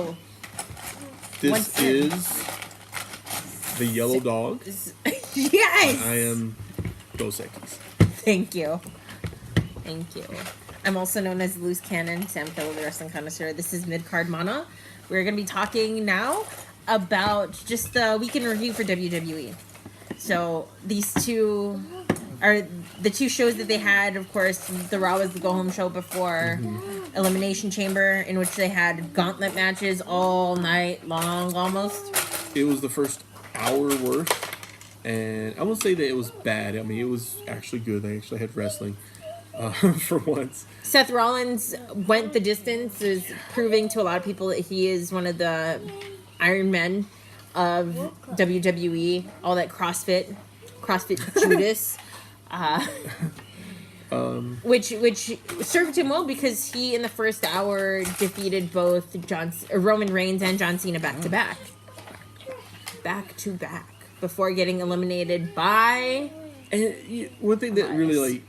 go. This is the Yellow Dog. Yes! I am Dos Equis. Thank you. Thank you. I'm also known as Loose Cannon, Sam Keola, the Wrestling Connoisseur. This is Midcard Mana. We're going to be talking now about just the weekend review for WWE. So these two are the two shows that they had. Of course, the Raw was the go-home show before Elimination Chamber, in which they had gauntlet matches all night long, almost. It was the first hour worth, and I won't say that it was bad. I mean, it was actually good. They actually had wrestling for once. Seth Rollins went the distance, is proving to a lot of people that he is one of the Iron Men of WWE. All that CrossFit Judas. Which served him well because he in the first hour defeated both Roman Reigns and John Cena back to back before getting eliminated by. And one thing that really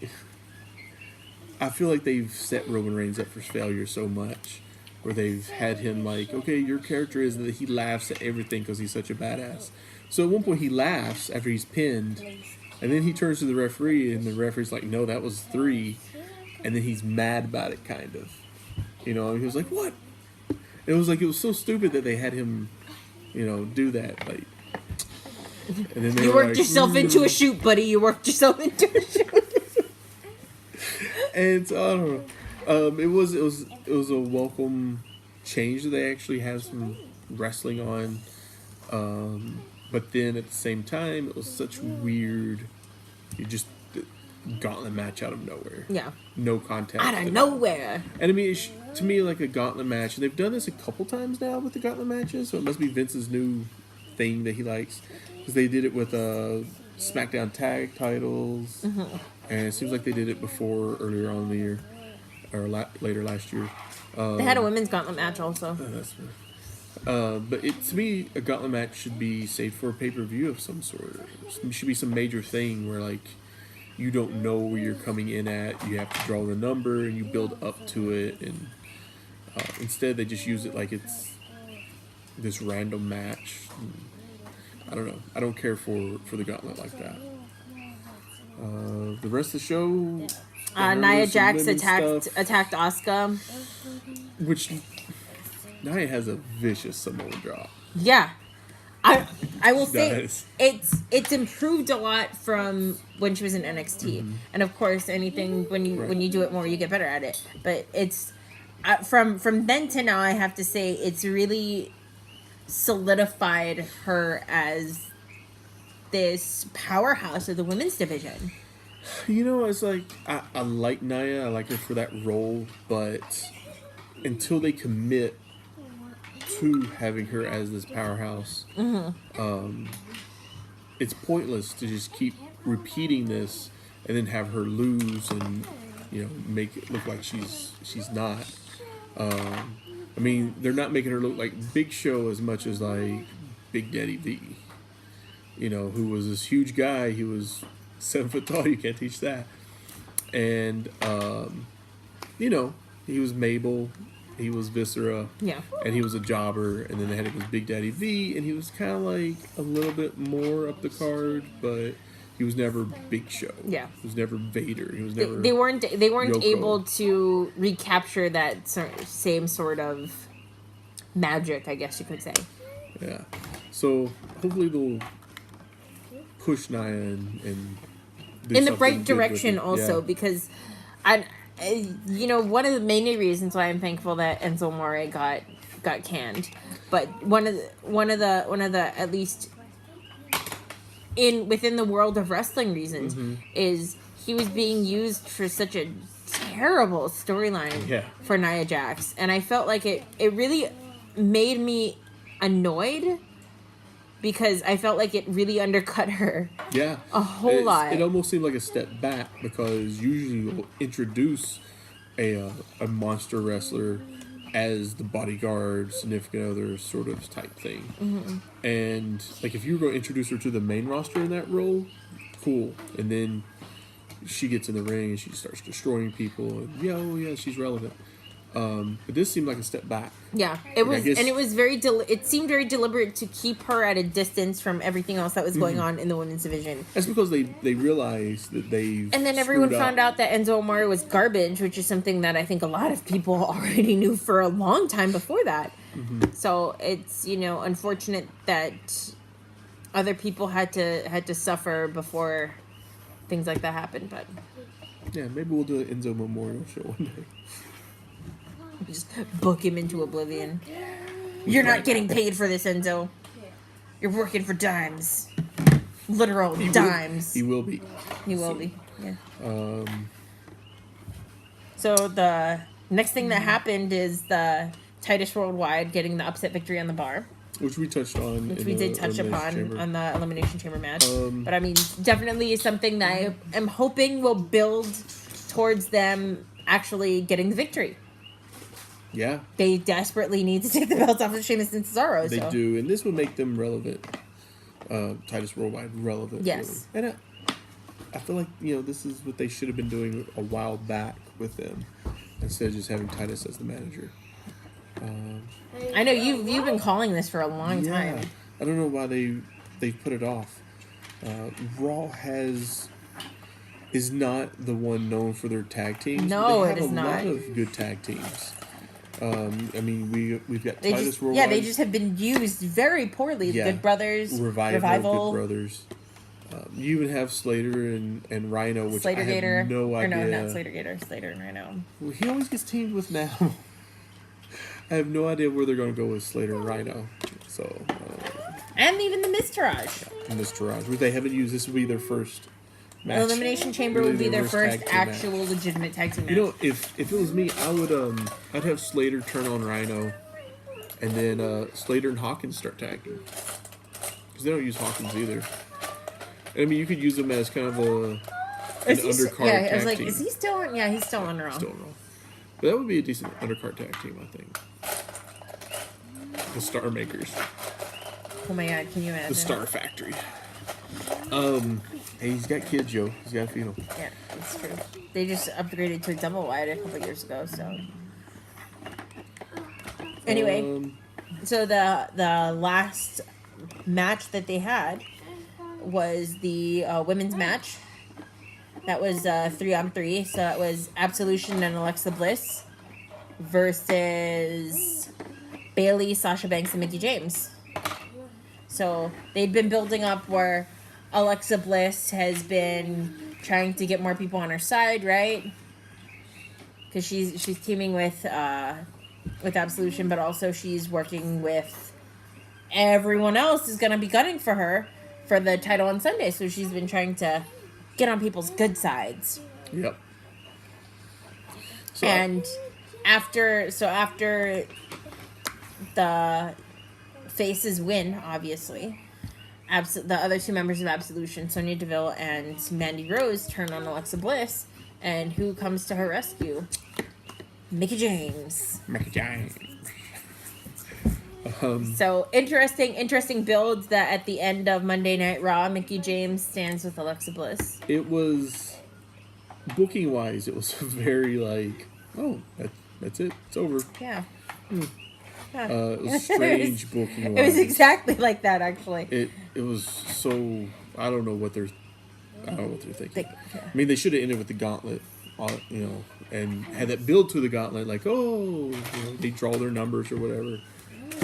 I feel like they've set Roman Reigns up for failure so much, where they've had him like, okay, your character is that he laughs at everything because he's such a badass. So at one point he laughs after he's pinned. And then he turns to the referee, and the referee's like, no, that was 3. And then he's mad about it, kind of. You know, he was like, what? It was like, it was so stupid that they had him, do that. Like, and then you worked yourself into a shoot, buddy. You worked yourself into a shoot. And so, I don't know. It was a welcome change that they actually had some wrestling on. But then at the same time, it was such weird. You just gauntlet match out of nowhere. Yeah. No contact. Out of nowhere. And I mean, to me, like a gauntlet match, and they've done this a couple times now with the gauntlet matches, so it must be Vince's new thing that he likes. Because they did it with SmackDown tag titles, and it seems like they did it before, earlier on in the year, or later last year. They had a women's gauntlet match also. That's right. But to me, a gauntlet match should be saved for a pay-per-view of some sort. It should be some major thing where, like, you don't know where you're coming in at. You have to draw the number, and you build up to it. And instead, they just use it like it's this random match. I don't know. I don't care for the gauntlet like that. The rest of the show... Nia Jax attacked Asuka. Which... Nia has a vicious Samoa drop. Yeah. I will say it's improved a lot from when she was in NXT. And of course anything when you do it more you get better at it. But it's from then to now I have to say it's really solidified her as this powerhouse of the women's division. It's like I like Nia, I like her for that role, but until they commit to having her as this powerhouse, it's pointless to just keep repeating this and then have her lose and make it look like she's not. I mean, they're not making her look like Big Show as much as like Big Daddy V, who was this huge guy. He was 7 foot tall. You can't teach that. And he was Mabel. He was Viscera, and he was a jobber, and then they had him as Big Daddy V, and he was kind of like a little bit more up the card, but he was never Big Show. Yeah, he was never Vader. He was never. They weren't Yoko. able to recapture that same sort of magic, I guess you could say. Yeah, so hopefully they'll push Nia and do in the right direction also, because one of the main reasons why I'm thankful that Enzo Amore got canned, but one of the at least within the world of wrestling reasons is he was being used for such a terrible storyline for Nia Jax, and I felt like it really made me annoyed because I felt like it really undercut her. Yeah. A whole lot. It almost seemed like a step back because usually you'll introduce a monster wrestler as the bodyguard, significant other sort of type thing. And like if you were going to introduce her to the main roster in that role, cool. And then she gets in the ring and she starts destroying people and yeah, she's relevant. But this seemed like a step back. Yeah, it was, guess, and it was very. It seemed very deliberate to keep her at a distance from everything else that was going on in the women's division. That's because they realized that they. And then everyone found out that Enzo Amore was garbage, which is something that I think a lot of people already knew for a long time before that. So it's unfortunate that other people had to suffer before things like that happened. But yeah, maybe we'll do an Enzo Memorial show one day. Just book him into oblivion. You're not getting paid for this, Enzo. You're working for dimes. Literal dimes. He will be. He will be. Yeah. So the next thing that happened is the Titus Worldwide getting the upset victory on the bar. Which we touched on. Which we did touch upon on the Elimination Chamber match. But I mean, definitely is something that I am hoping will build towards them actually getting the victory. Yeah. They desperately need to take the belts off of Sheamus and Cesaro. They do, and this would make them relevant. Titus Worldwide relevant. Yes. Really. And I feel like, this is what they should have been doing a while back with them, instead of just having Titus as the manager. I know you've been calling this for a long time. I don't know why they put it off. Raw is not the one known for their tag teams. No, it is not. They have a lot of good tag teams. I mean, we've got Titus Worldwide. Yeah, they just have been used very poorly. Yeah. Good Brothers, Revival. Good Brothers. You even have Slater and Rhino, which Slater I have Gator. no idea. Or no, not Slater Gator. Slater and Rhino. Well, he always gets teamed with now. I have no idea where they're going to go with Slater and Rhino. So. And even the Miztourage. Miztourage, which they haven't used. This will be their first match. Elimination Chamber would be their first actual legitimate tag team match. If it was me, I'd have Slater turn on Rhino, and then Slater and Hawkins start tagging, because they don't use Hawkins either. And, I mean, you could use them as kind of an undercard tag team. I was like, is he still on? Yeah, he's still on Raw. Still on Raw. But that would be a decent undercard tag team, I think. The Star Makers. Oh my God, can you imagine? The Star Factory. Hey, he's got kids, Joe. He's got to feed them. Yeah, it's true. They just upgraded to double wide a couple years ago, so. Anyway, so the last match that they had was the women's match. That was 3-on-3. So that was Absolution and Alexa Bliss versus Bayley, Sasha Banks, and Mickie James. So they'd been building up where Alexa Bliss has been trying to get more people on her side, right? Because she's teaming with Absolution, but also she's working with everyone else is going to be gunning for her for the title on Sunday. So she's been trying to get on people's good sides. Yep. So, and after the faces win, obviously, the other two members of Absolution, Sonya Deville and Mandy Rose, turn on Alexa Bliss, and who comes to her rescue? Mickie James. Mickie James. So interesting build that at the end of Monday Night Raw, Mickie James stands with Alexa Bliss. It was, booking wise, it was very like, oh, that's it, it's over. Yeah. It was strange booking wise. It was exactly like that, actually. It was so, I don't know what they're thinking. Yeah. I mean, they should have ended with the gauntlet, and had that build to the gauntlet, like, they draw their numbers or whatever.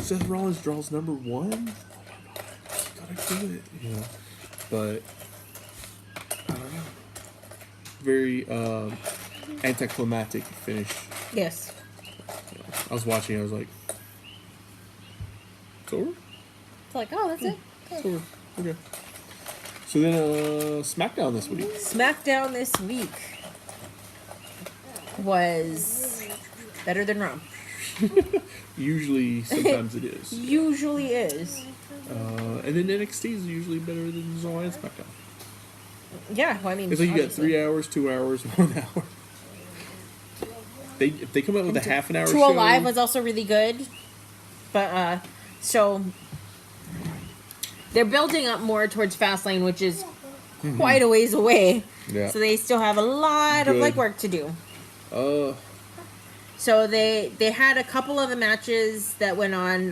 Seth Rollins draws number 1. Gotta do it, But I don't know. Very anticlimactic finish. Yes. I was watching. I was like, "It's over." It's like, oh, that's it. It's over. Okay. So then, SmackDown this week. SmackDown this week was better than Raw. Usually, sometimes it is. Usually is. And then NXT is usually better than Raw and SmackDown. Yeah, well, I mean, it's like you got 3 hours, 2 hours, 1 hour. If they come out with a half an hour 2 show, Alive was also really good, but so they're building up more towards Fastlane, which is quite a ways away. Yeah. So they still have a lot of work to do. So they had a couple of the matches that went on.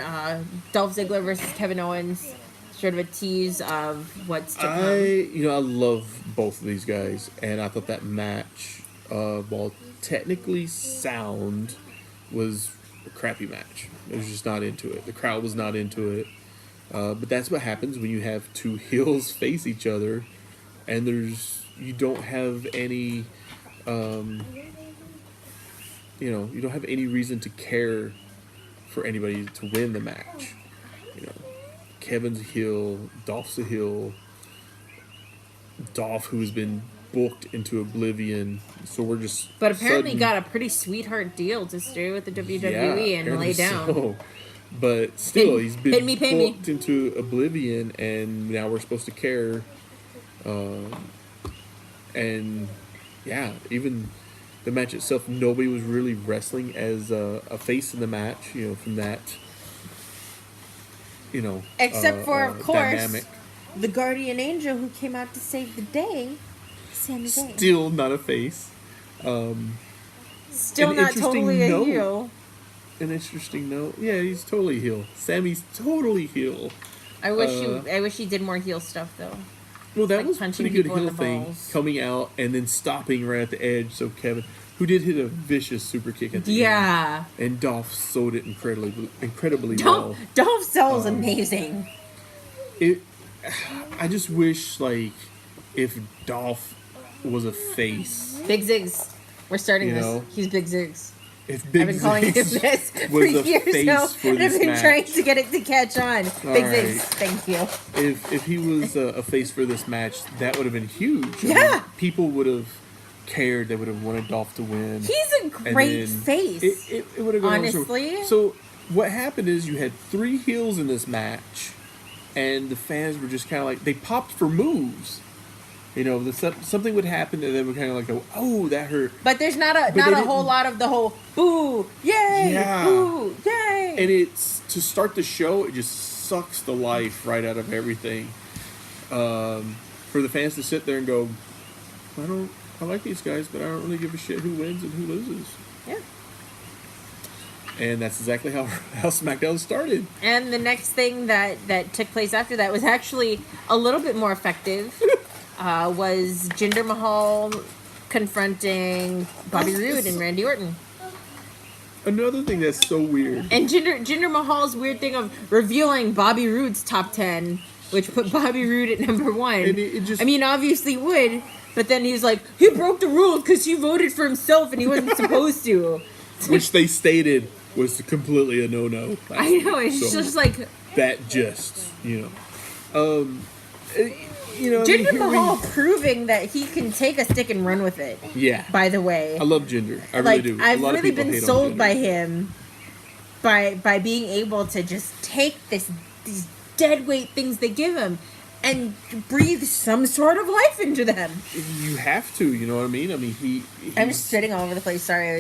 Dolph Ziggler versus Kevin Owens, sort of a tease of what's to come. I love both of these guys, and I thought that match, while technically sound, was a crappy match. I was just not into it. The crowd was not into it. But that's what happens when you have two heels face each other, and you don't have any, you don't have any reason to care for anybody to win the match. Kevin's a heel, Dolph's a heel. Dolph, who has been booked into oblivion, so we're just. But apparently got a pretty sweetheart deal to stay with the WWE and lay down. So. But still, he's been pay me. booked into oblivion, and now we're supposed to care. And yeah, even the match itself, nobody was really wrestling as a face in the match. From that. Except for, of course, dynamic. the Guardian Angel who came out to save the day, Sami Zayn. Still not a face. Still not totally a heel. An interesting note. Yeah, he's totally heel. Sammy's totally heel. I wish he did more heel stuff though. Well, that was a pretty good heel thing, coming out and then stopping right at the edge. So Kevin, who did hit a vicious super kick at the end, and Dolph sold it incredibly well. Dolph sells amazing. I just wish if Dolph was a face. Big Zigs. We're starting this. He's Big Zigs. If Big I've been calling him this for years now, and I've been trying to get it to catch on. Big Zigs, thank you. If he was a face for this match, that would have been huge. Yeah. People would have cared. They would have wanted Dolph to win. He's a great face. It would have gone honestly. So what happened is you had 3 heels in this match, and the fans were just kind of they popped for moves. Something would happen, and they would kind of go, "Oh, that hurt." But there's not a whole lot of the whole boo, yay, boo, yay. And it's to start the show. It just sucks the life right out of everything. For the fans to sit there and go, I like these guys, but I don't really give a shit who wins and who loses. Yeah. And that's exactly how SmackDown started. And the next thing that took place after that was actually a little bit more effective. Was Jinder Mahal confronting Bobby Roode and Randy Orton. Another thing that's so weird. And Jinder Mahal's weird thing of revealing Bobby Roode's top 10, which put Bobby Roode at number 1. And it just, obviously would, but then he's like, he broke the rules because he voted for himself and he wasn't supposed to. Which they stated was completely a no-no. I know, it's just like... That just, Jinder Mahal proving that he can take a stick and run with it. Yeah. By the way. I love Jinder. I really do. I've really been sold by him by being able to just take these dead weight things they give him and breathe some sort of life into them. You have to, you know what I mean? I'm just sitting all over the place. Sorry,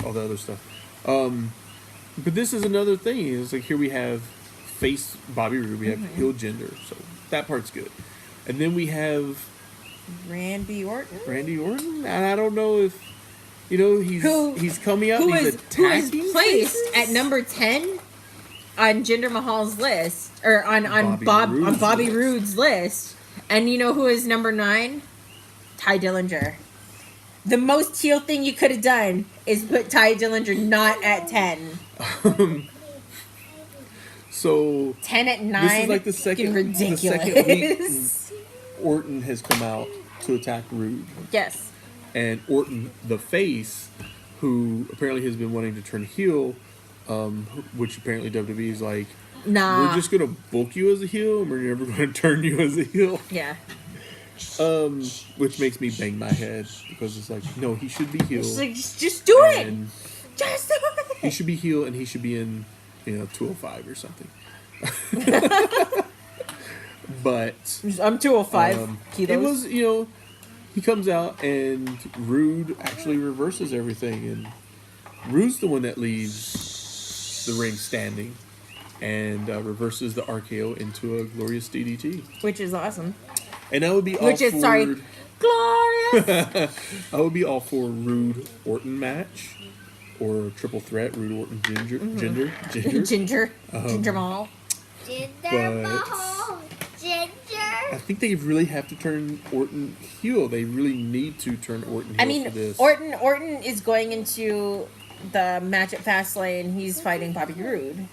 all the other stuff. But this is another thing. It's here we have face Bobby Roode, we have heel Jinder, so that part's good. And then we have Randy Orton, and I don't know if he's coming out. Who is placed at number 10 on Jinder Mahal's list, or on Bobby Roode's list, and you know who is number 9? Ty Dillinger. The most heel thing you could have done is put Ty Dillinger not at 10. So 10 at 9. This is the second week Orton has come out to attack Roode. Yes. And Orton, the face, who apparently has been wanting to turn heel, which apparently WWE is nah. We're just gonna book you as a heel, and we're never gonna turn you as a heel. Yeah. Which makes me bang my head because it's no, he should be heel. Just do it. Just do it. He should be heel, and he should be in 205 or something. But I'm 205 kilos. It was, he comes out and Roode actually reverses everything, and Roode's the one that leaves the ring standing and reverses the RKO into a glorious DDT, which is awesome. And that would be glorious Yes. I would be all for Rude Orton match or triple threat. Rude Orton Ginger. Ginger Mahal. I think they really have to turn Orton heel. They really need to turn Orton heel for this. Orton is going into the match at Fastlane. He's fighting Bobby Roode.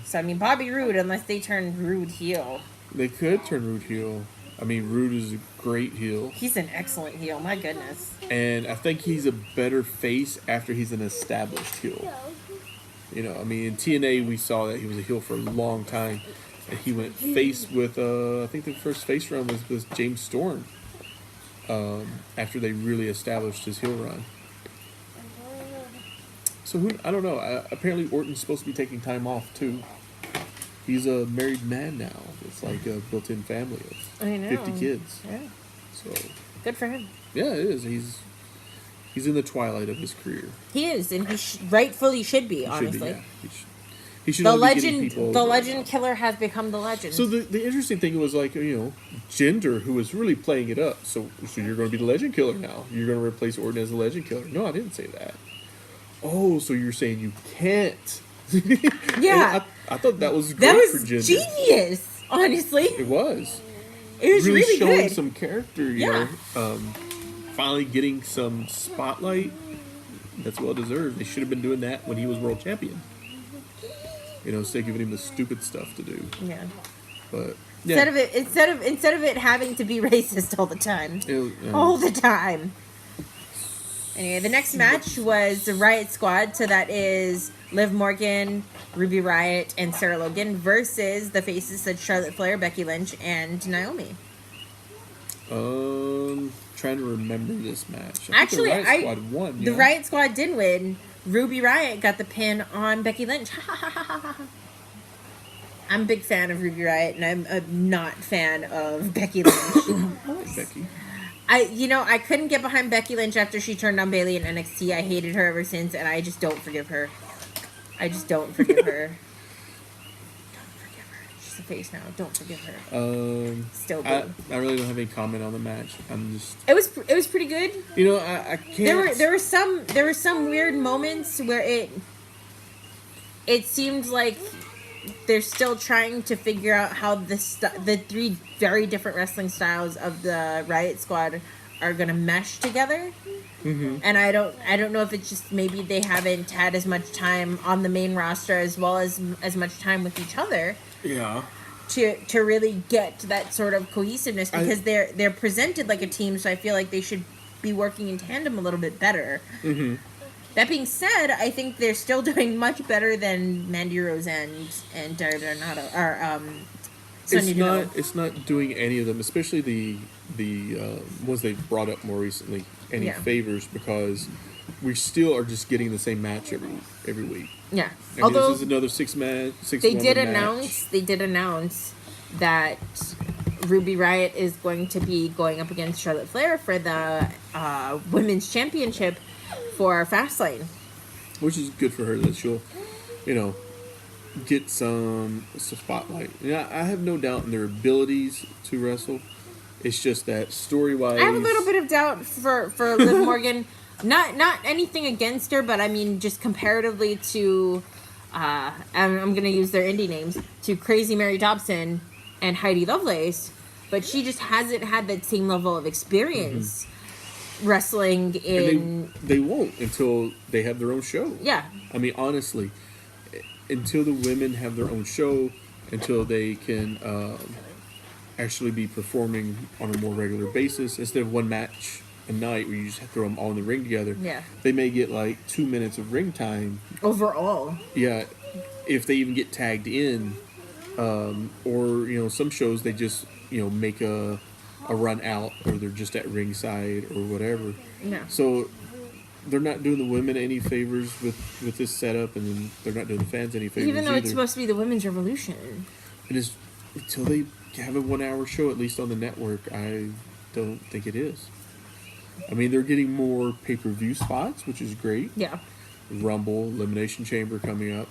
So I mean, Bobby Roode, unless they turn Roode heel, they could turn Roode heel. I mean, Roode is a great heel. He's an excellent heel. My goodness. And I think he's a better face after he's an established heel. You know, I mean, in TNA we saw that he was a heel for a long time. And he went face with, I think the first face run was James Storm. After they really established his heel run. So I don't know. Apparently Orton's supposed to be taking time off too. He's a married man now. It's like a built-in family of 50 kids. Yeah. So good for him. Yeah, it is. He's in the twilight of his career. He is, and he rightfully should be. Honestly, he should the only be legend. getting people The legend killer has become the legend. So the interesting thing was, like, you know, Jinder, who was really playing it up. So you're going to be the legend killer now. You're going to replace Orton as the legend killer. No, I didn't say that. Oh, so you're saying you can't? Yeah. I thought that was great for Jinder. That was genius. Honestly, it was. It was really showing good. some character. You know, finally getting some spotlight. That's well deserved. They should have been doing that when he was world champion. You know, instead of giving him the stupid stuff to do. Yeah. But instead of it having to be racist all the time. All the time. Anyway, the next match was the Riot Squad. So that is Liv Morgan, Ruby Riott, and Sarah Logan versus the faces of Charlotte Flair, Becky Lynch, and Naomi. Trying to remember this match. Actually, the Riot Squad won. The Riot Squad did win. Ruby Riott got the pin on Becky Lynch. I'm a big fan of Ruby Riott, and I'm a not fan of Becky Lynch. I like Becky. I couldn't get behind Becky Lynch after she turned on Bayley in NXT. I hated her ever since, and I just don't forgive her. I just don't forgive her. Don't forgive her. She's a face now. Don't forgive her. Still good. I really don't have any comment on the match. I'm just. It was pretty good. You know, I can't. There were some weird moments where it seemed like they're still trying to figure out how the three very different wrestling styles of the Riot Squad are gonna mesh together. And I don't know if it's just maybe they haven't had as much time on the main roster as well as much time with each other. Yeah. To really get to that sort of cohesiveness, because they're presented like a team, so I feel like they should be working in tandem a little bit better. That being said, I think they're still doing much better than Mandy Rose and Daria Bernardo or Sonya Deville. It's not doing any of them, especially the ones they've brought up more recently, any favors, because we still are just getting the same match every week. Yeah. Although this is another six match. They did announce that Ruby Riott is going to be going up against Charlotte Flair for the women's championship for Fastlane, which is good for her, that she'll, get some spotlight. I have no doubt in their abilities to wrestle. It's just that story-wise, I have a little bit of doubt for Liv Morgan. Not anything against her, but I mean just comparatively to, I'm going to use their indie names, to Crazy Mary Dobson and Heidi Lovelace, but she just hasn't had that same level of experience wrestling in. And they won't until they have their own show. Yeah. I mean, honestly, until the women have their own show, until they can actually be performing on a more regular basis instead of one match a night where you just throw them all in the ring together. Yeah. They may get like 2 minutes of ring time overall. Yeah, if they even get tagged in, or some shows they just make a run out, or they're just at ringside or whatever. Yeah. So they're not doing the women any favors with this setup, and then they're not doing the fans any favors. Even though it's supposed to be the women's revolution. It is, until they have a 1 hour show, at least on the network, I don't think it is. I mean, they're getting more pay-per-view spots, which is great. Yeah. Rumble, Elimination Chamber coming up.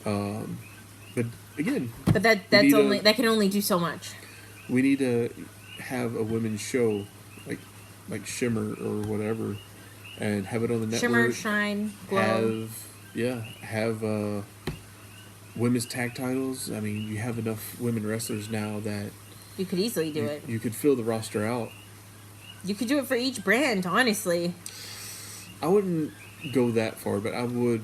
But again... But that can only do so much. We need to have a women's show, like, like Shimmer or whatever, and have it on the network. Shimmer, Shine, Glow. Have women's tag titles. I mean, you have enough women wrestlers now that You could easily do it. You could fill the roster out. You could do it for each brand, honestly. I wouldn't go that far, but I would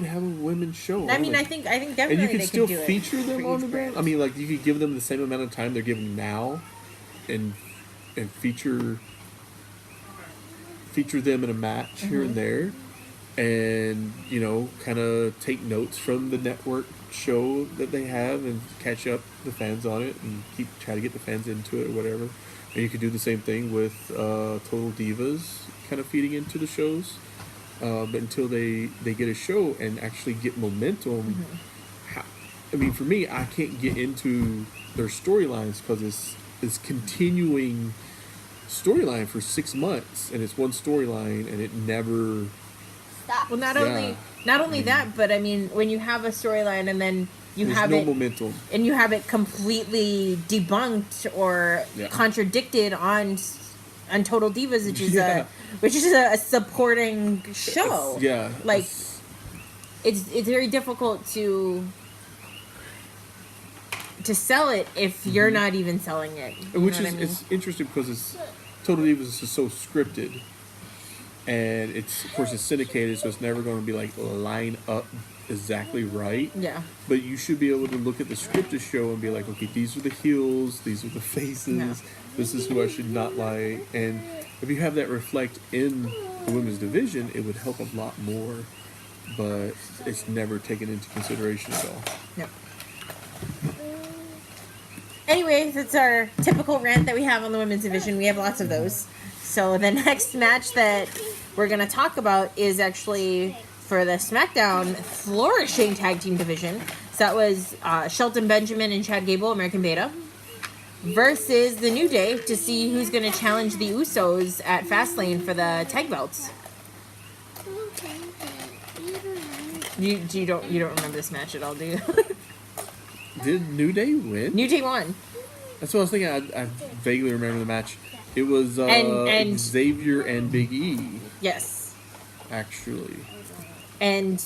have a women's show. I mean, I think definitely and you could they still could do feature it them for on each the brand. brand. I mean, like you could give them the same amount of time they're given now, and feature them in a match here and there, and kind of take notes from the network show that they have and catch up the fans on it and try to get the fans into it or whatever. And you could do the same thing with Total Divas, kind of feeding into the shows. But until they get a show and actually get momentum, I mean, for me, I can't get into their storylines because it's continuing storyline for 6 months, and it's one storyline, and it never. Well, not only that, but I mean, when you have a storyline and then there's no momentum, and you have it completely debunked or contradicted on Total Divas, which is a supporting show. It's very difficult to sell it if you're not even selling it. It's interesting because Total Divas is so scripted, and of course it's syndicated, so it's never going to be like line up exactly right. Yeah. But you should be able to look at the scripted show and be like, okay, these are the heels, these are the faces, this is who I should not like. And if you have that reflect in the women's division, it would help a lot more. But it's never taken into consideration at all. Yep. Anyways, it's our typical rant that we have on the women's division. We have lots of those. So the next match that we're going to talk about is actually for the SmackDown flourishing tag team division. So that was Shelton Benjamin and Chad Gable, American Beta, versus the New Day to see who's going to challenge the Usos at Fastlane for the tag belts. You don't remember this match at all, do you? Did New Day win? New Day won. That's what I was thinking. I vaguely remember the match. It was and Xavier and Big E. Yes. Actually. And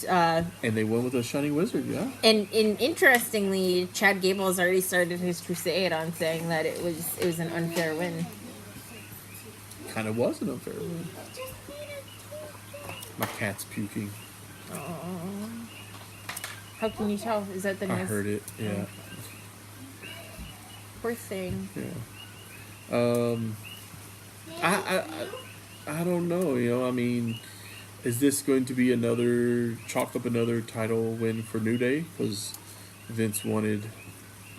they won with a Shining Wizard, yeah. And interestingly, Chad Gable has already started his crusade on saying that it was an unfair win. Kind of was an unfair win. My cat's puking. Oh. How can you tell? Is that the noise? I heard it, yeah. Poor thing. Yeah. I don't know, I mean, is this going to be chalk up another title win for New Day? Because Vince wanted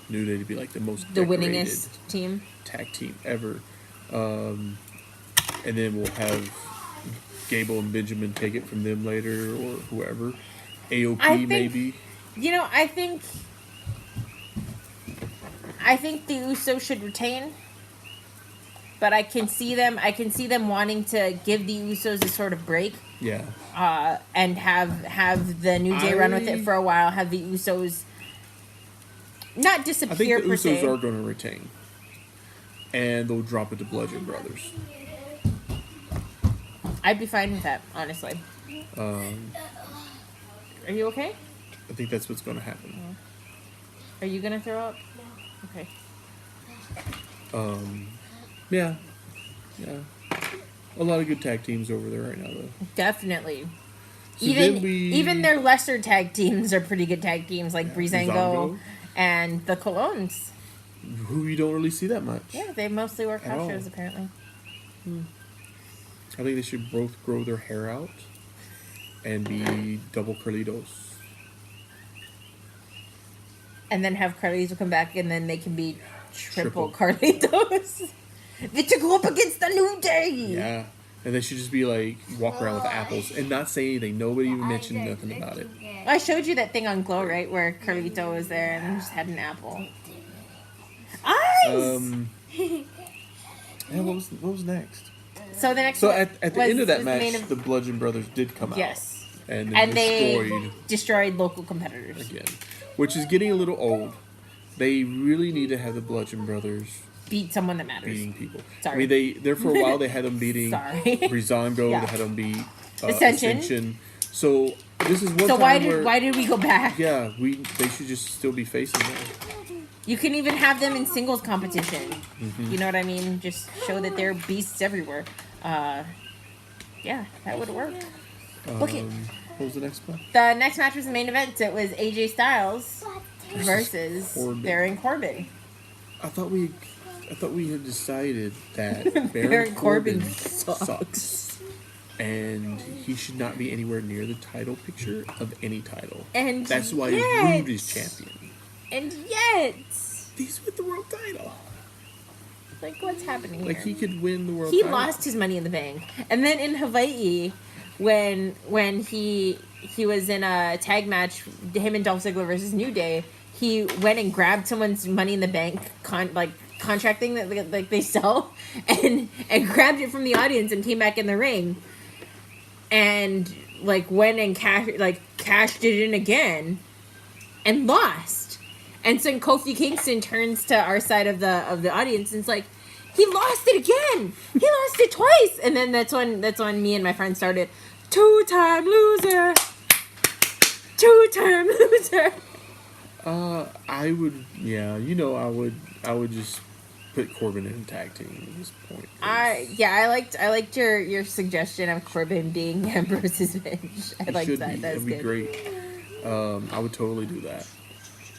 New Day to be like the winningest team, tag team ever. And then we'll have Gable and Benjamin take it from them later, or whoever. AOP maybe. I think the Usos should retain. But I can see them wanting to give the Usos a sort of break. Yeah. And have the New Day run with it for a while. Have the Usos not disappear. I think the Usos are going to retain, and they'll drop it to Bludgeon Brothers. I'd be fine with that, honestly. Are you okay? I think that's what's going to happen. Are you going to throw up? Okay. Yeah. A lot of good tag teams over there right now, though. Definitely. So even their lesser tag teams are pretty good tag teams, like Breezango and the Colognes. Who you don't really see that much. Yeah, they mostly work house shows, apparently. I think they should both grow their hair out and be double Carlitos. And then have Carlito come back, and then they can be triple Carlitos. They to go up against the New Day. Yeah. And they should just be like, walk around with apples and not say anything. Nobody even mentioned nothing about it. I showed you that thing on Glow, right? Where Carlito was there and just had an apple. Eyes! Yeah, what was next? So the next at the end of that match, the Bludgeon Brothers did come out. Yes. And they destroyed local competitors. Again. Which is getting a little old. They really need to have the Bludgeon Brothers beat someone that matters. beating people. Sorry. I mean, there for a while they had them beating Sorry. Breezango. Yeah. They had them beat Ascension. So this is one So time why did we go back? Yeah, they should just still be facing them. You can even have them in singles competition. Mm-hmm. You know what I mean? Just show that they're beasts everywhere. Yeah, that would work. Okay. What was the next one? The next match was the main event. So it was AJ Styles versus Baron Corbin. I thought we had decided that Baron Corbin sucks. And he should not be anywhere near the title picture of any title. And that's why yet, Rude is champion. And yet, he's with the world title. Like, what's happening here? Like, he could win the world title. He lost his Money in the Bank. And then in Hawaii, when he was in a tag match, him and Dolph Ziggler versus New Day, he went and grabbed someone's Money in the Bank contract thing that like they sell, and grabbed it from the audience and came back in the ring, and like went and cashed it in again, and lost. And so Kofi Kingston turns to our side of the audience and it's like, he lost it again. He lost it twice. And then that's when me and my friend started, two-time loser. Two-time loser. I would, yeah, I would just put Corbin in a tag team at this point. I liked your suggestion of Corbin being Ambrose's bitch. I liked that. That's That'd be good. great. I would totally do that.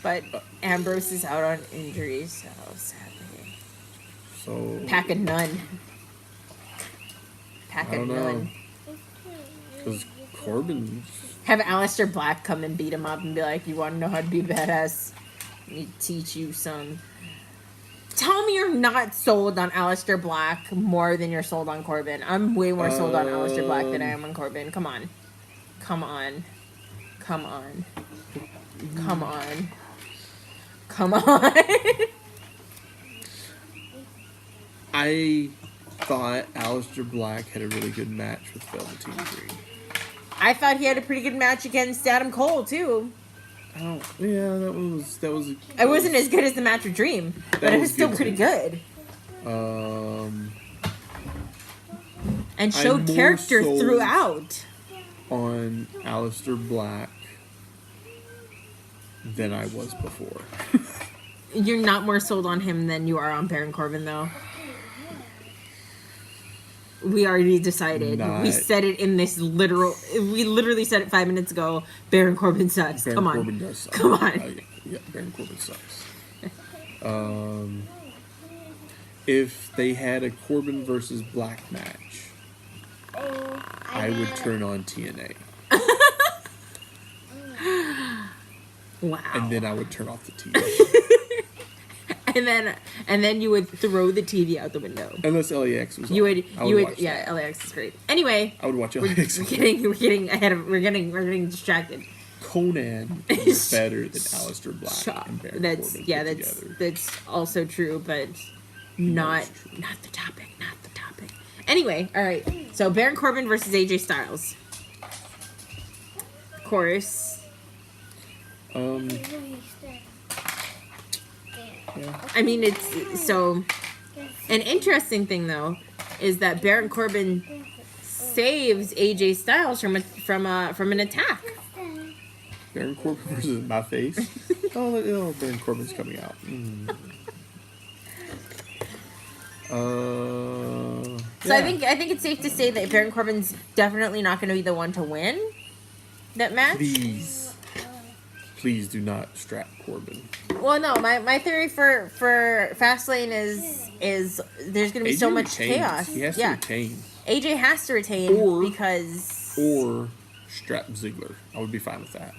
But Ambrose is out on injury, so sadly. So Pack a nun. Pack I a don't know. nun. Because Corbin. Have Aleister Black come and beat him up and be like, you want to know how to be badass? Let me teach you some. Tell me you're not sold on Aleister Black more than you're sold on Corbin. I'm way more sold on Aleister Black than I am on Corbin. Come on. Come on. Come on. Come on. Come on. I thought Aleister Black had a really good match with Velveteen Dream. I thought he had a pretty good match against Adam Cole, too. Yeah, that was. It wasn't as good as the match with Dream, but it was still pretty good. And showed character throughout. On Aleister Black than I was before. You're not more sold on him than you are on Baron Corbin, though. We already decided. We said it in this literal. We literally said it 5 minutes ago. Baron Corbin sucks. Come on. Corbin does suck. Come on. Yeah, Baron Corbin sucks. If they had a Corbin versus Black match, I would turn on TNA. Wow. And then I would turn off the TV. and then you would throw the TV out the window. Unless LAX was on. You would watch yeah, that. LAX is great. Anyway, I would watch LAX. we're getting ahead of we're getting distracted. Conan is better than Aleister Black and Baron Corbin together. That's also true, but not the topic. Not the topic. Anyway, all right. So Baron Corbin versus AJ Styles. Of course. Yeah. I mean, it's so. An interesting thing though is that Baron Corbin saves AJ Styles from an attack. Baron Corbin versus my face. Oh, Baron Corbin's coming out. So yeah. I think it's safe to say that Baron Corbin's definitely not going to be the one to win that match. Please do not strap Corbin. Well, no, my theory for Fastlane is there's going to be AJ so much retains. chaos. He has to retain. AJ has to retain or strap Ziggler. I would be fine with that.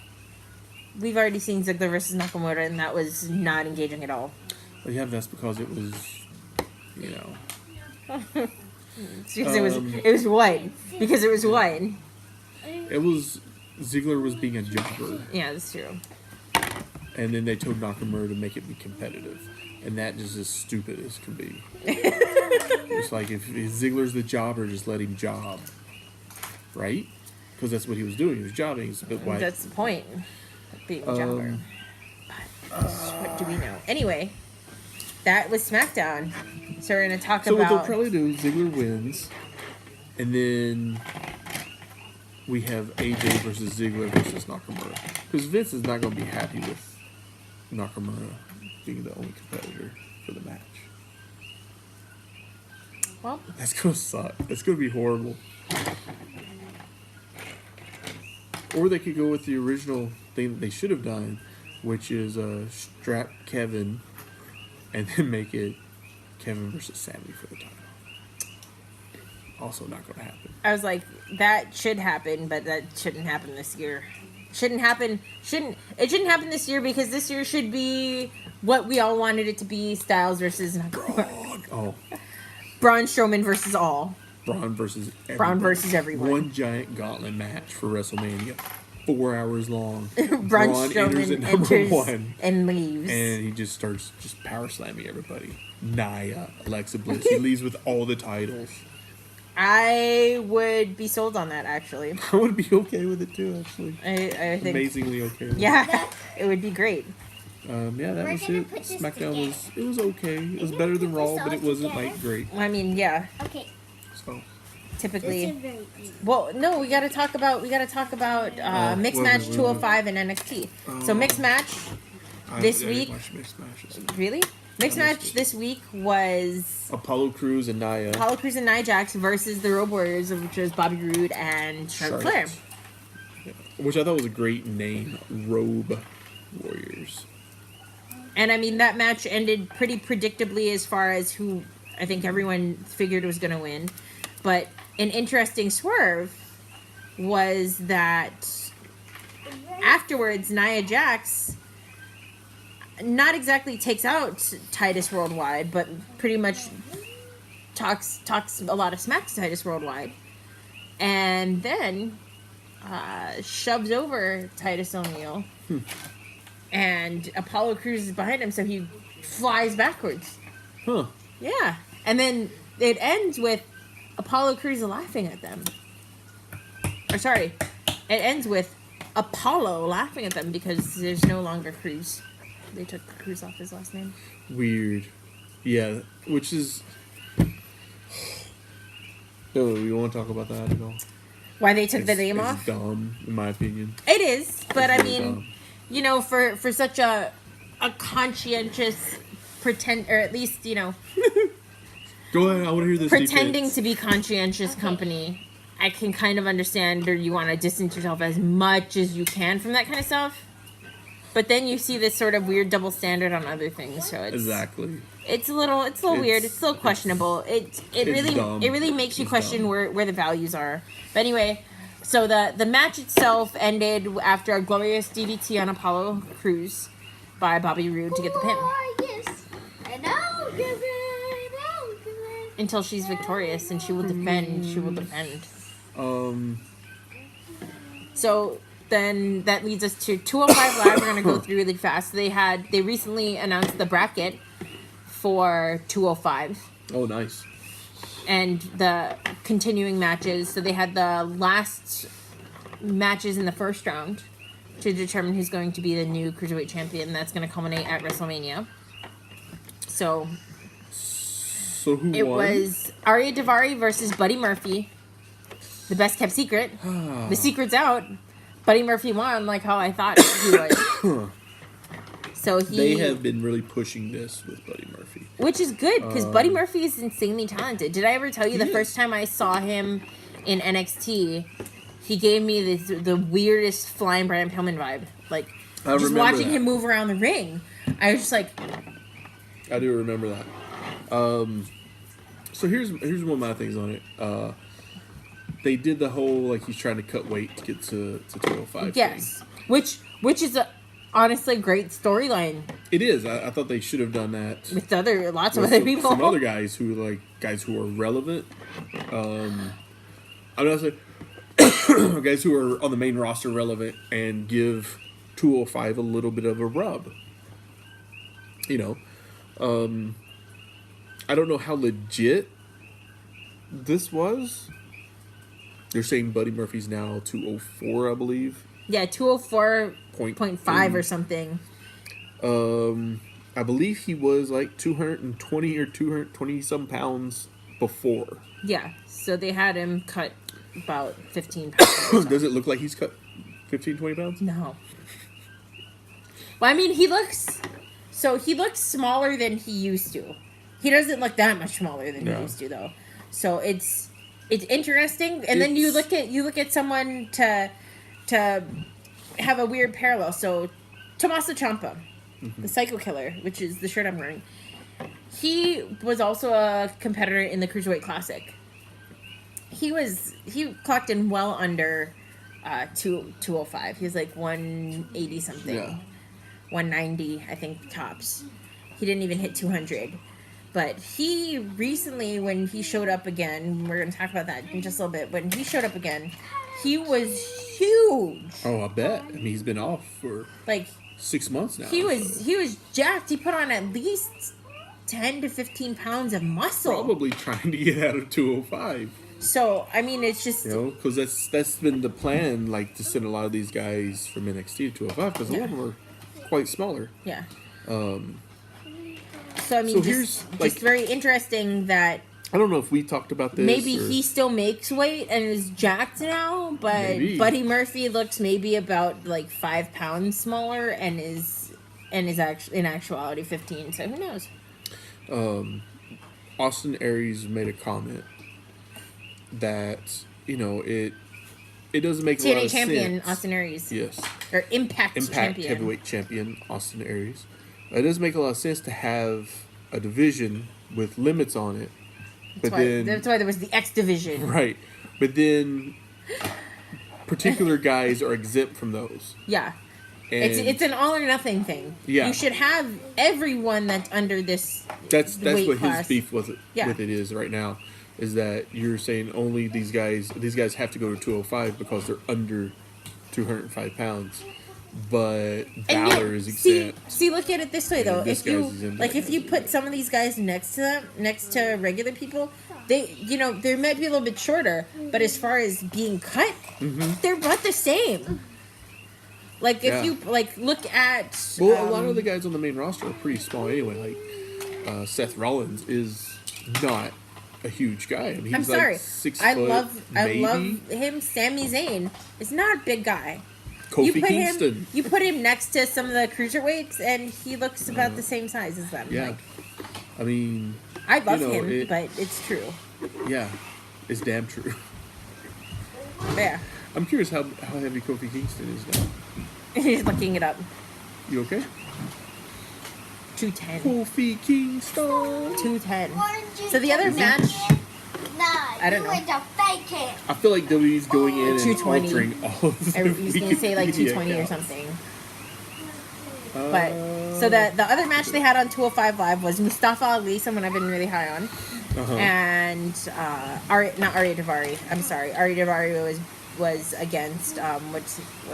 We've already seen Ziggler versus Nakamura, and that was not engaging at all. Well, yeah, that's because it was, It was what? Because it was what? It was Ziggler was being a jobber. Yeah, that's true. And then they told Nakamura to make it be competitive. And that is as stupid as can be. It's like, if Ziggler's the jobber, just let him job. Right? Because that's what he was doing. He was jobbing. That's the point. Being a jobber. But what do we know? Anyway. that was SmackDown. So we're going to talk So about... what they'll probably do, Ziggler wins, and then we have AJ versus Ziggler versus Nakamura. Because Vince is not going to be happy with Nakamura being the only competitor for the match. Well, That's going to suck. That's going to be horrible. Or they could go with the original thing that they should have done, which is strap Kevin and then make it Kevin versus Sammy for the title. Also not going to happen. I was like, that should happen, but that shouldn't happen this year. It shouldn't happen this year because this year should be what we all wanted it to be: Styles versus Oh, Braun Strowman versus all. Braun versus everyone. Braun versus everyone. One giant gauntlet match for WrestleMania. 4 hours long. Braun Strowman enters one and leaves. and he just starts power slamming everybody. Nia, Alexa Bliss. He leaves with all the titles. I would be sold on that, actually. I would be okay with it too, actually. I think... Amazingly okay with Yeah, it would be great. Yeah, that was it. SmackDown was okay. It was better than Raw, but it wasn't like great. I mean, yeah. Okay. So Typically, well, no, we gotta talk about mixed wait, match wait, 205 and NXT. So mixed match this week. Mixed matches. Really? Mixed match this week was Apollo Crews and Nia. Apollo Crews and Nia Jax versus the Road Warriors, which was Bobby Roode and Charlotte Flair. Yeah. Which I thought was a great name, Robe Warriors. And I mean, that match ended pretty predictably as far as who I think everyone figured was going to win. But an interesting swerve was that afterwards, Nia Jax not exactly takes out Titus Worldwide, but pretty much talks a lot of smack to Titus Worldwide. And then shoves over Titus O'Neil. And Apollo Crews is behind him, so he flies backwards. Huh. Yeah. And then it ends with Apollo Crews laughing at them. Or sorry, it ends with Apollo laughing at them because there's no longer Crews. They took Crews off his last name. Weird. Yeah, which is... No, we won't talk about that at all. Why they took the name off? It's dumb, in my opinion. It is, but It's I really mean, dumb. you know, for such a conscientious pretend, or at least, you know, Go ahead, I want to hear this. pretending to be conscientious company, I can kind of understand, or you want to distance yourself as much as you can from that kind of stuff. But then you see this sort of weird double standard on other things, so it's Exactly. it's a little weird. It's a little questionable. It really makes you question where the values are. But anyway, so the match itself ended after a glorious DDT on Apollo Crews by Bobby Roode to get the pin. Yes. And I'll give it. I'll give it. Until she's victorious and she will defend. She will defend. So then that leads us to 205 Live. We're gonna go through really fast. They recently announced the bracket for 205. Oh, nice. And the continuing matches. So they had the last matches in the first round to determine who's going to be the new Cruiserweight champion. That's going to culminate at WrestleMania. So who it won? was Arya Daivari versus Buddy Murphy. The best kept secret. The secret's out. Buddy Murphy won like how I thought he would. So They have been really pushing this with Buddy Murphy. Which is good, because Buddy Murphy is insanely talented. Did I ever tell you the first time I saw him in NXT, he gave me the weirdest Flying Brian Pillman vibe. Like, just watching him move around the ring. I was just like... I do remember that. So here's one of my things on it. They did the whole, like, he's trying to cut weight to get to 205 Yes. thing. Which is honestly a great storyline. It is. I thought they should have done that With lots of with other people. some other guys who are relevant. I'm not saying guys who are on the main roster relevant and give 205 a little bit of a rub. You know, I don't know how legit this was. They're saying Buddy Murphy's now 204, I believe. Yeah, 204.5 or something. I believe he was like 220 or 220 some pounds before. Yeah, so they had him cut about 15 pounds. or so. Does it look like he's cut 15, 20 pounds? No. Well, I mean, he looks smaller than he used to. He doesn't look that much smaller than he used to, though. So it's interesting. And then you look at someone to have a weird parallel. So Tommaso Ciampa, the Psycho Killer, which is the shirt I'm wearing. He was also a competitor in the Cruiserweight Classic. He clocked in well under 205. He was like 180 something. Yeah. 190, I think, tops. He didn't even hit 200. But he recently, when he showed up again, we're going to talk about that in just a little bit. When he showed up again, he was huge. Oh, I bet. I mean, he's been off for Like 6 months now. he was jacked. He put on at least 10 to 15 pounds of muscle. Probably trying to get out of 205. So, I mean, it's just... You know, because that's been the plan, like, to send a lot of these guys from NXT to 205, because a lot of them are quite smaller. Yeah. So, I mean, So just, here's, like- just very interesting that I don't know if we talked about this. maybe or- he still makes weight and is jacked now, but Maybe. Buddy Murphy looks maybe about, like, 5 pounds smaller and is actually, in actuality, 15. So, who knows? Austin Aries made a comment that, you know, it doesn't make a lot TNA of champion, sense. Austin Aries. Yes. Or Impact champion. Heavyweight champion, Austin Aries. It doesn't make a lot of sense to have a division with limits on it. But That's why there was the X division. Right. But then particular guys are exempt from those. Yeah. And It's an all or nothing thing. Yeah. You should have everyone that's under this that's weight what class. his beef with it is right now. Is that you're saying only these guys have to go to 205 because they're under 205 pounds. But And Balor is exempt. See, look at it this way though. this If you guy's exempt. like, if you put some of these guys next to regular people, they, you know, they might be a little bit shorter, but as far as being cut, they're about the same. Like if you like look at Well, a lot of the guys on the main roster are pretty small anyway. Like Seth Rollins is not a huge guy. I mean, he's I'm sorry, like 6 I foot, love maybe. him. Sami Zayn is not a big guy. Kofi Kingston. You put him next to some of the cruiserweights, and he looks about the same size as them. Yeah. Like, I mean, I love you know, him, but it's true. yeah, it's damn true. But yeah, I'm curious how heavy Kofi Kingston is now. he's looking it up. You okay? 210. Kofi Kingston. 210. Why didn't you So the other fake match. it? Nah, I don't you know. went to fake it. I feel like WWE's going in and 220. altering all of the He's going to say like Wikipedia 220 or accounts. something. But so the other match they had on 205 Live was Mustafa Ali, someone I've been really high on, and not Ari Daivari. I'm sorry, Ari Daivari was against what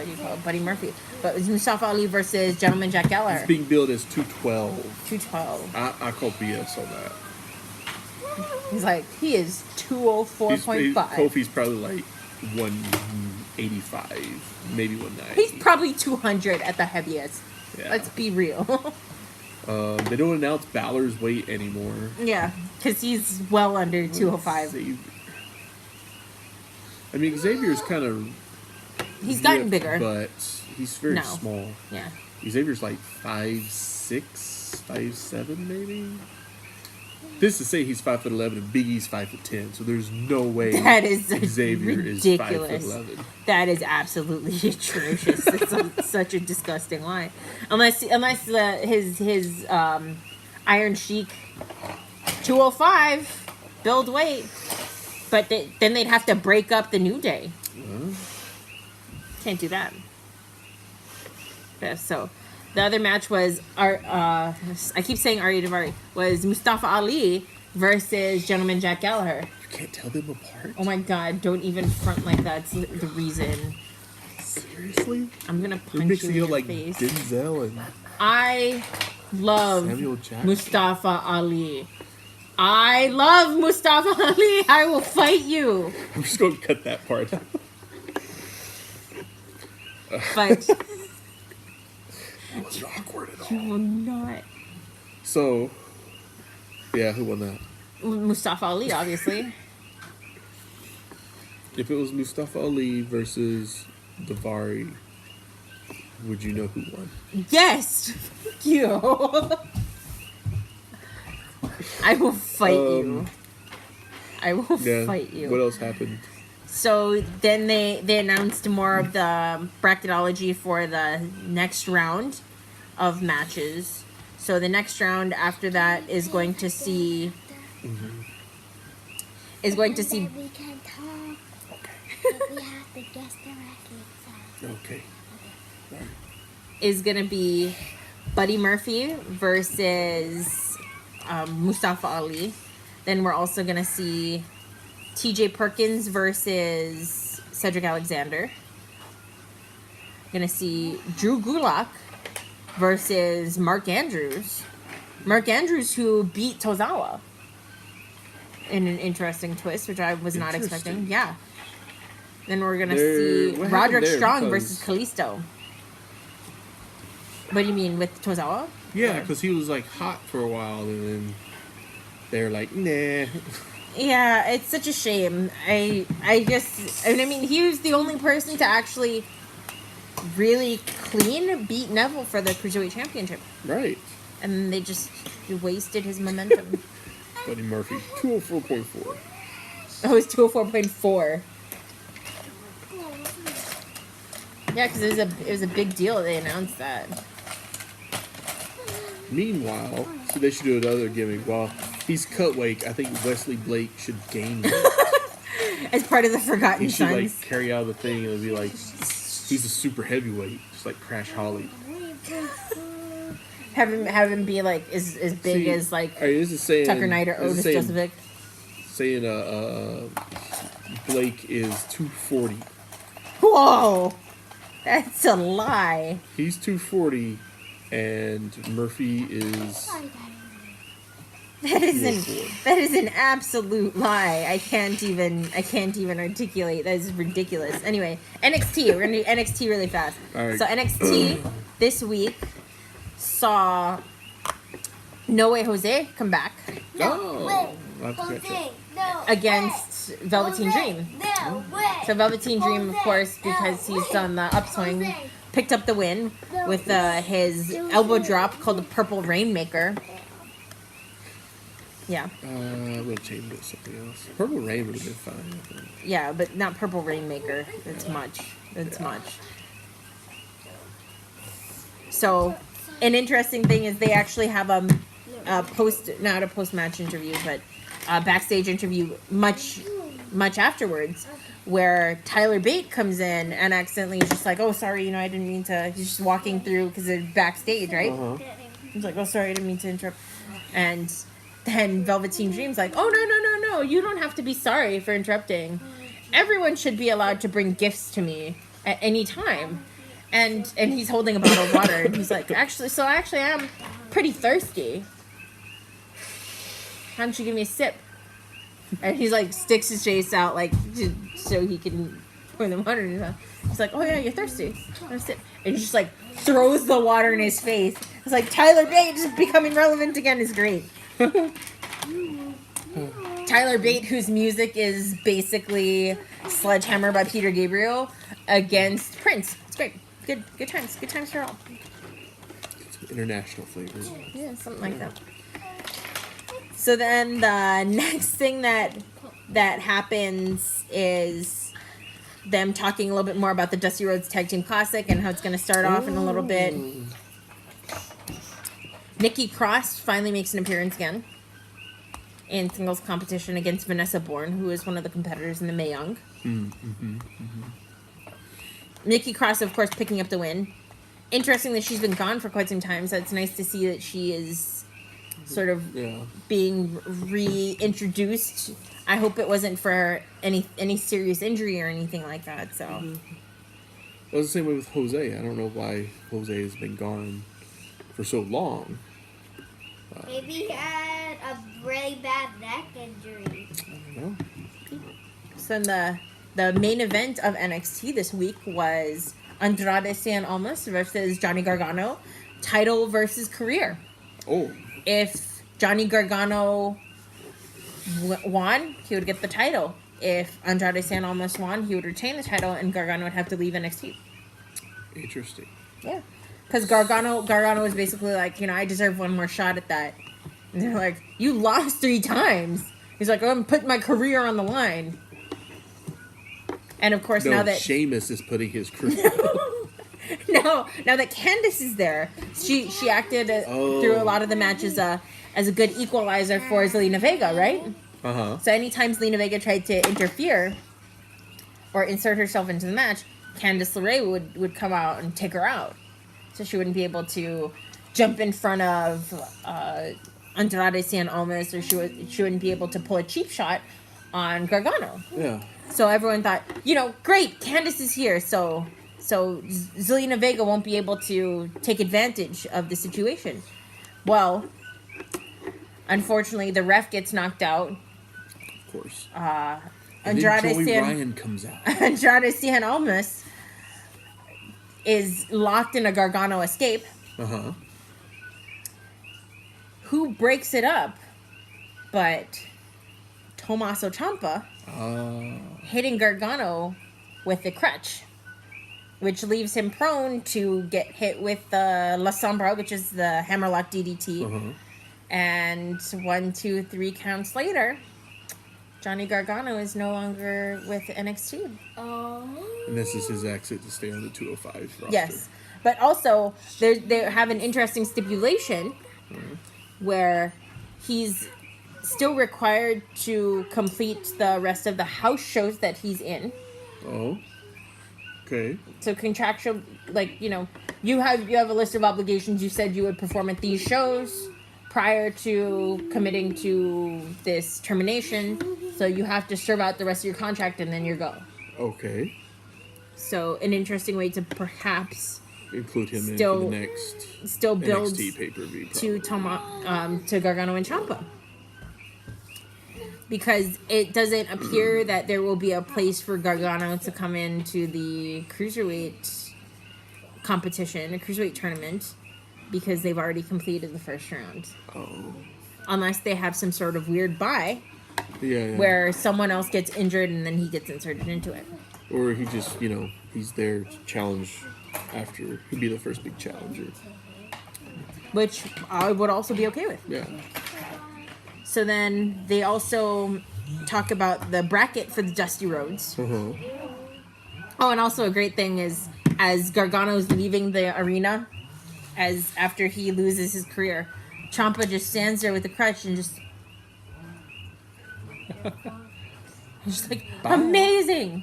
do you call it, Buddy Murphy, but it was Mustafa Ali versus Gentleman Jack Gallagher. It's being billed as 212. 212. I call BS on that. He's like, he is 204.5. Kofi's probably like 185, maybe 190. He's probably 200 at the heaviest. Yeah. Let's be real. They don't announce Balor's weight anymore. Yeah, because he's well under 205. Xavier. I mean, Xavier's kind of He's gotten ripped, bigger. but he's very No. small. Yeah. Xavier's like 5'6", 5'7", maybe. This is to say he's 5'11" and Big E's 5'10", so there's no way That is Xavier ridiculous. is 5'11". That is absolutely atrocious. It's such a disgusting lie. Unless his Iron Sheik 205 build weight, but then they'd have to break up the New Day. Can't do that. Yeah, so the other match was I keep saying Ari Daivari, was Mustafa Ali versus Gentleman Jack Gallagher. You can't tell them apart? Oh my god, don't even front like that. It's the reason. Seriously? I'm gonna They're punch you mixing in it your like face. Denzel and I love Samuel Jackson. Mustafa Ali. I love Mustafa Ali. I will fight you. I'm just going to cut that part out. But It wasn't awkward at you all. will not. So, yeah, who won that? Mustafa Ali, obviously. If it was Mustafa Ali versus Davari, would you know who won? Yes! Fuck you. I will fight you. I will fight you. What else happened? So then they announced more of the bracketology for the next round of matches. So the next round after that is going to see We can talk. But we have to guess directly. Okay. is going to be Buddy Murphy versus Mustafa Ali. Then we're also going to see TJ Perkins versus Cedric Alexander. Going to see Drew Gulak versus Mark Andrews. Mark Andrews, who beat Tozawa in an interesting twist, which I was not expecting. Yeah. Then we're going to see what Roderick happened there? Strong Because- versus Kalisto. What do you mean, with Tozawa? Yeah, Or- because he was like hot for a while, and then they're like, nah. Yeah, it's such a shame. I mean, he was the only person to actually really clean beat Neville for the Cruiserweight Championship. Right. And they just wasted his momentum. Buddy Murphy, 204.4. Oh, it's 204.4. Yeah, because it was a big deal. They announced that. Meanwhile, so they should do another gimmick. While he's cut weight, I think Wesley Blake should gain weight. As part of the Forgotten He should Sons. like carry out the thing and it'd be like he's a super heavyweight, just like Crash Holly. Have him be like as big See, as like all right, this is saying Tucker Knight or this is Otis saying, Josevic. Blake is 240. Whoa! That's a lie. He's 240, and Murphy is. That is an absolute lie. I can't even articulate. That is ridiculous. Anyway, NXT. We're gonna do NXT really fast. All right. So NXT this week saw No Way Jose come back Oh, I'll have to catch up. against Velveteen Dream. No way. So Velveteen Dream, of course, because he's on the upswing, picked up the win with his elbow drop called the Purple Rainmaker. Yeah. We'll change it to something else. Purple Rain would have been fine, I think. Yeah, but not Purple Rainmaker. That's much. That's much. So, an interesting thing is they actually have a not a post-match interview, but a backstage interview much afterwards, where Tyler Bate comes in and accidentally is just like, oh, sorry, I didn't mean to. He's just walking through because they're backstage, right? Uh-huh. He's like, oh, sorry, I didn't mean to interrupt. And then Velveteen Dream's like, oh, no, you don't have to be sorry for interrupting. Everyone should be allowed to bring gifts to me at any time. And he's holding a bottle of water, and he's like, actually, I'm pretty thirsty. Why don't you give me a sip? And he's like, sticks his face out, like, so he can pour the water in his mouth. He's like, oh yeah, you're thirsty. Want a sip? And he just like throws the water in his face. It's like, Tyler Bate just becoming relevant again is great. Tyler Bate, whose music is basically Sledgehammer by Peter Gabriel against Prince. It's great. Good times. Good times for all. Some international flavor. Yeah, something like that. So then the next thing that happens is them talking a little bit more about the Dusty Rhodes Tag Team Classic and how it's going to start off in a little bit. Nikki Cross finally makes an appearance again in singles competition against Vanessa Bourne, who is one of the competitors in the Mae Young. Nikki Cross, of course, picking up the win. Interesting that she's been gone for quite some time, so it's nice to see that she is sort of being reintroduced. I hope it wasn't for any serious injury or anything like that. So It was the same way with Jose. I don't know why Jose has been gone for so long. Maybe he had a really bad neck injury. I don't know. So the main event of NXT this week was Andrade Cien Almas versus Johnny Gargano, title versus career. Oh, if Johnny Gargano won, he would get the title. If Andrade Cien Almas won, he would retain the title, and Gargano would have to leave NXT. Interesting. Yeah, because Gargano was basically like, I deserve one more shot at that. And they're like, you lost 3 times. He's like, I'm putting my career on the line. And of course, now that Sheamus is putting his career. now that Candice is there, she acted through a lot of the matches as a good equalizer for Zelina Vega, right? Uh-huh. So anytime Zelina Vega tried to interfere or insert herself into the match, Candice LeRae would come out and take her out. So she wouldn't be able to jump in front of Andrade Cien Almas, or she wouldn't be able to pull a cheap shot on Gargano. Yeah. So everyone thought, great, Candice is here, so Zelina Vega won't be able to take advantage of the situation. Well, unfortunately, the ref gets knocked out. Of course. And then Joey Ryan comes out. Andrade Cien Almas is locked in a Gargano escape. Uh-huh. Who breaks it up but Tommaso Ciampa hitting Gargano with the crutch, which leaves him prone to get hit with the La Sombra, which is the hammerlock DDT. Uh-huh. And 1, 2, 3 counts later, Johnny Gargano is no longer with NXT. And this is his exit to stay on the 205 roster. Yes. But also, they have an interesting stipulation where he's still required to complete the rest of the house shows that he's in. Oh. Okay. So contractual, you have a list of obligations. You said you would perform at these shows prior to committing to this termination. So you have to serve out the rest of your contract and then you go. Okay. So an interesting way to perhaps include him in for the next build NXT pay-per-view to Gargano and Ciampa. Because it doesn't appear that there will be a place for Gargano to come into the cruiserweight competition, a cruiserweight tournament, because they've already completed the first round. Oh. Unless they have some sort of weird bye, yeah. where someone else gets injured and then he gets inserted into it. Or he just, he's there to challenge after. He'd be the first big challenger. Which I would also be okay with. Yeah. So then they also talk about the bracket for the Dusty Rhodes. Uh-huh. Oh, and also a great thing is, as Gargano's leaving the arena, after he loses his career, Ciampa just stands there with the crutch and just like, bye. Amazing,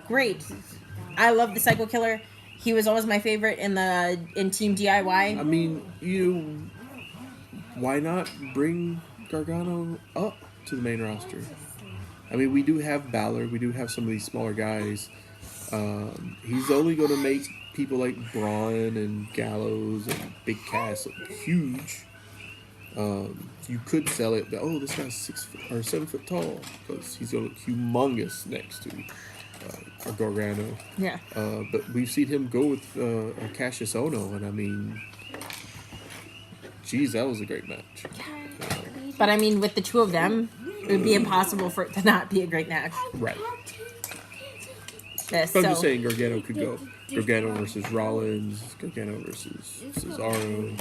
great. I love the Psycho Killer. He was always my favorite in Team DIY. I mean, why not bring Gargano up to the main roster? I mean, we do have Balor, we do have some of these smaller guys. He's only going to make people like Braun and Gallows and Big Cass look huge. You could sell it that, this guy's 6 foot or 7 foot tall, because he's going to look humongous next to Gargano. Yeah. But we've seen him go with Cassius Ohno, and I mean, geez, that was a great match. But I mean, with the two of them, it would be impossible for it to not be a great match. Right. I'm just saying Gargano could go. Gargano versus Rollins, Gargano versus Cesaro.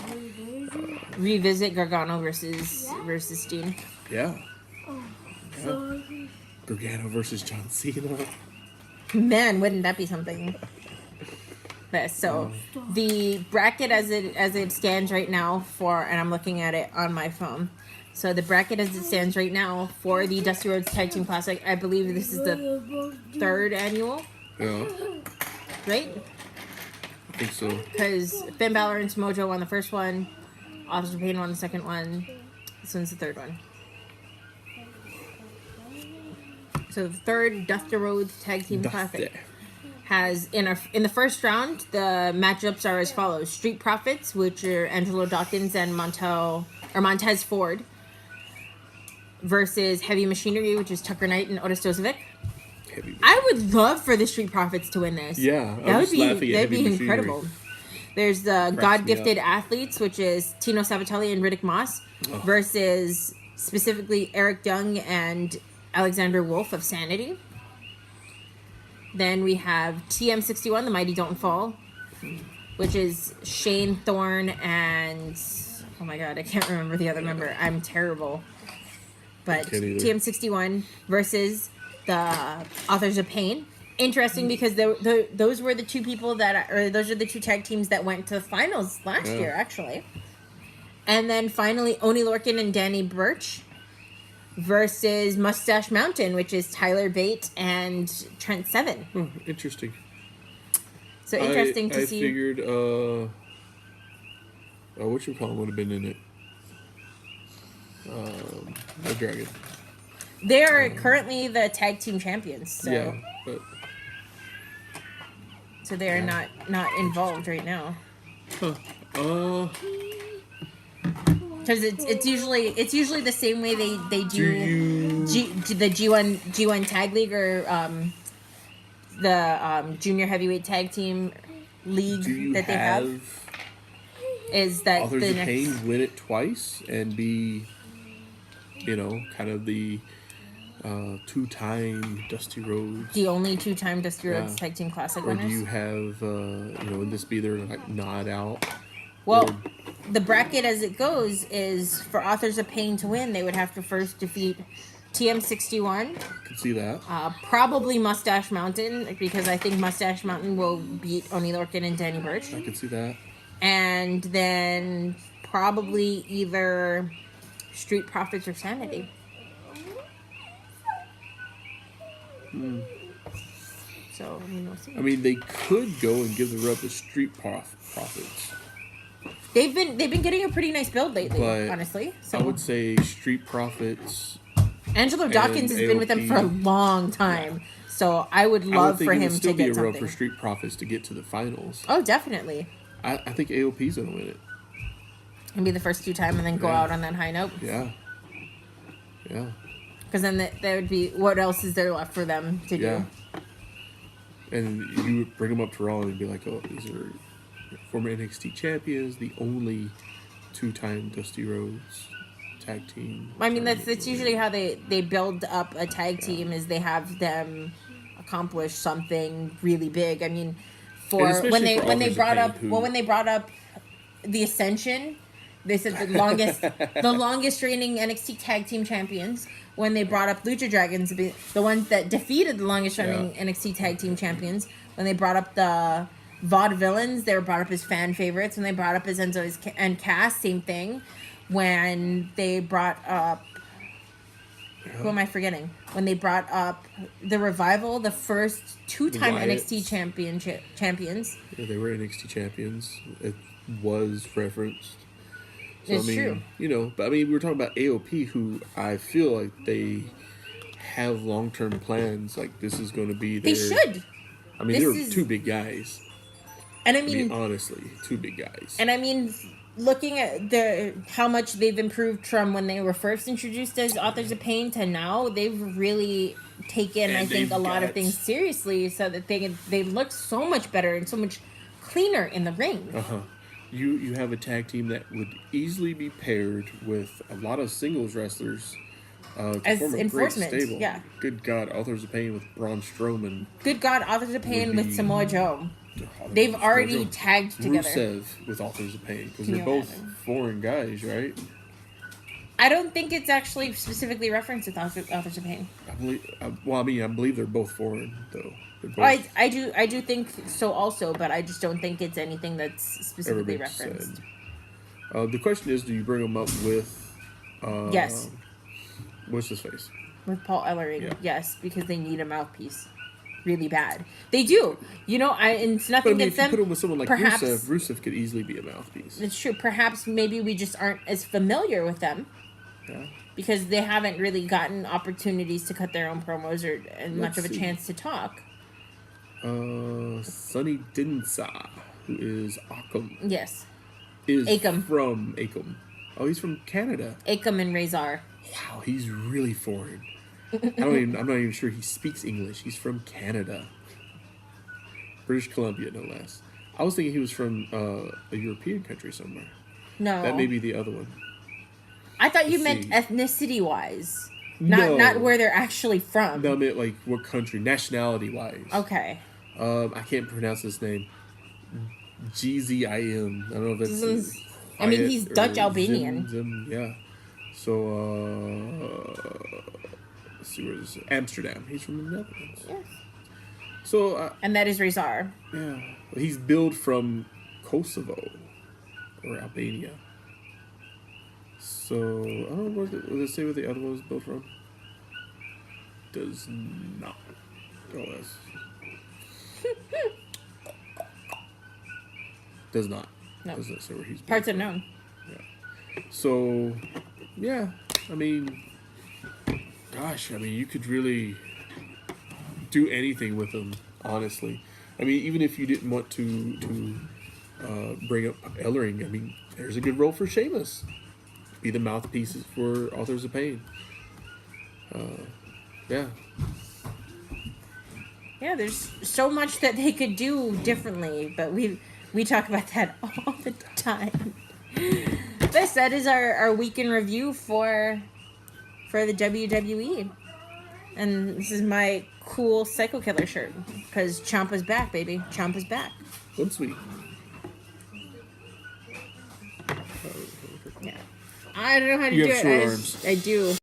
Revisit Gargano versus Dean. Yeah. Gargano versus John Cena. Man, wouldn't that be something? So the bracket as it stands right now and I'm looking at it on my phone. So the bracket as it stands right now for the Dusty Rhodes Tag Team Classic, I believe this is the 3rd annual. Yeah. Right? I think so. Because Finn Balor and Mojo won the first one. Autos Pain won the second one. This one's the 3rd one. So the 3rd Dusty Rhodes Tag Team Classic has in the first round, the matchups are as follows: Street Profits, which are Angelo Dawkins and Montez Ford, versus Heavy Machinery, which is Tucker Knight and Otis Dozovic. I would love for the Street Profits to win this. Yeah, that'd be incredible. There's the me God-Gifted Athletes, which is Tino Sabatelli and Riddick Moss, versus specifically Eric Young and Alexander Wolf of Sanity. Then we have TM61, the Mighty Don't Fall, which is Shane Thorne and... Oh my god, I can't remember the other member. I'm terrible. But TM61 versus the Authors of Pain. Interesting because those were the two people those are the two tag teams that went to the finals last year, actually. And then finally, Oni Lorcan and Danny Burch versus Mustache Mountain, which is Tyler Bate and Trent Seven. Oh, interesting. So interesting to see. I figured, whatchamacallit would have been in it. The Dragon. They are currently the tag team champions. So. Yeah, but... So they are not involved right now. Huh. Because it's usually the same way they do the G1 Tag League or the Junior Heavyweight Tag Team League that they have. Is that Authors the of next... Pain win it twice and be, kind of the two-time Dusty Rhodes. The only two-time Dusty Rhodes Tag Team Classic or winners? do you have, would this be their nod out? Well, the bracket as it goes is for Authors of Pain to win, they would have to first defeat TM61. I can see that. Probably Mustache Mountain, because I think Mustache Mountain will beat Oni Lorcan and Danny Burch. I can see that. And then probably either Street Profits or Sanity. So, we'll see. I mean, they could go and give the rub to Street Profits. They've been getting a pretty nice build lately, But honestly. So I would say Street Profits. Angelo Dawkins has been with them for a long time, so I would love for him to get something. I would think it would still be a rub for Street Profits to get to the finals. Oh, definitely. I think AOP's gonna win it. And be the first two time, and then go out on that high note. Yeah. Because then there would be, what else is there left for them to do? And you would bring them up to Raw and be like, oh, these are former NXT champions, the only two-time Dusty Rhodes tag team. I mean, that's usually how they build up a tag team, is they have them accomplish something really big. I mean, when they brought up the Ascension, they said the longest reigning NXT tag team champions. When they brought up Lucha Dragons, the ones that defeated the longest running NXT tag team champions. When they brought up the Vaudevillains, they were brought up as fan favorites. When they brought up as Enzo and Cass, same thing. When they brought up, who am I forgetting? When they brought up the Revival, the first two-time NXT champions. Yeah, they were NXT champions. It was referenced. So, it's true. But I mean, we were talking about AOP, who I feel like they have long-term plans. Like, this is going to be their... They should. I mean, they're two big guys. And I mean... honestly, two big guys. And I mean, looking at how much they've improved from when they were first introduced as Authors of Pain to now, they've really taken, I think, a lot of things seriously, so that they look so much better and so much cleaner in the ring. You have a tag team that would easily be paired with a lot of singles wrestlers to as form a enforcement, great stable. yeah. Good God, Authors of Pain with Braun Strowman. Good God, Authors of Pain with Samoa Joe. They've already tagged together. Rusev with Authors of Pain, because they're both foreign guys, right? I don't think it's actually specifically referenced with Authors of Pain. I believe they're both foreign, though. I do think so also, but I just don't think it's anything that's specifically referenced. The question is, do you bring them up with... yes. What's his face? With Paul Ellering, yes, because they need a mouthpiece really bad. They do. It's nothing against them. If you put him with someone like Rusev could easily be a mouthpiece. It's true. Perhaps maybe we just aren't as familiar with them. Yeah. Because they haven't really gotten opportunities to cut their own promos and much of a chance to talk. Sonny Dinsa, who is Akam. Yes. Is Akam. From Akam. Oh, he's from Canada. Akam and Razor. Wow, he's really foreign. I'm not even sure he speaks English. He's from Canada. British Columbia, no less. I was thinking he was from a European country somewhere. No. That may be the other one. I thought you Let's meant see. ethnicity-wise. No. Not where they're actually from. No, I meant like what country, nationality-wise. Okay. I can't pronounce his name. GZIM. I don't know if that's. I mean, he's Quiet or Dutch Albanian. Zim, yeah. So, let's see, where is this? Amsterdam. He's from the Netherlands. Yes. So, And that is Razor. yeah. He's billed from Kosovo or Albania. So, I don't know, does it say where the other one was built from? Does not. Oh, that's. Does not. No. Does not say where he's built Parts from. unknown. So, yeah, I mean, gosh, I mean, you could really do anything with them, honestly. I mean, even if you didn't want to bring up Ellering, I mean, there's a good role for Sheamus. Be the mouthpieces for Authors of Pain. Yeah. Yeah, there's so much that they could do differently, but we talk about that all the time. This, that is our week in review for the WWE. And this is my cool Psycho Killer shirt. Because Ciampa's back, baby. Ciampa's back. One sweet. Yeah. I don't know how to You do have it. short arms. I do.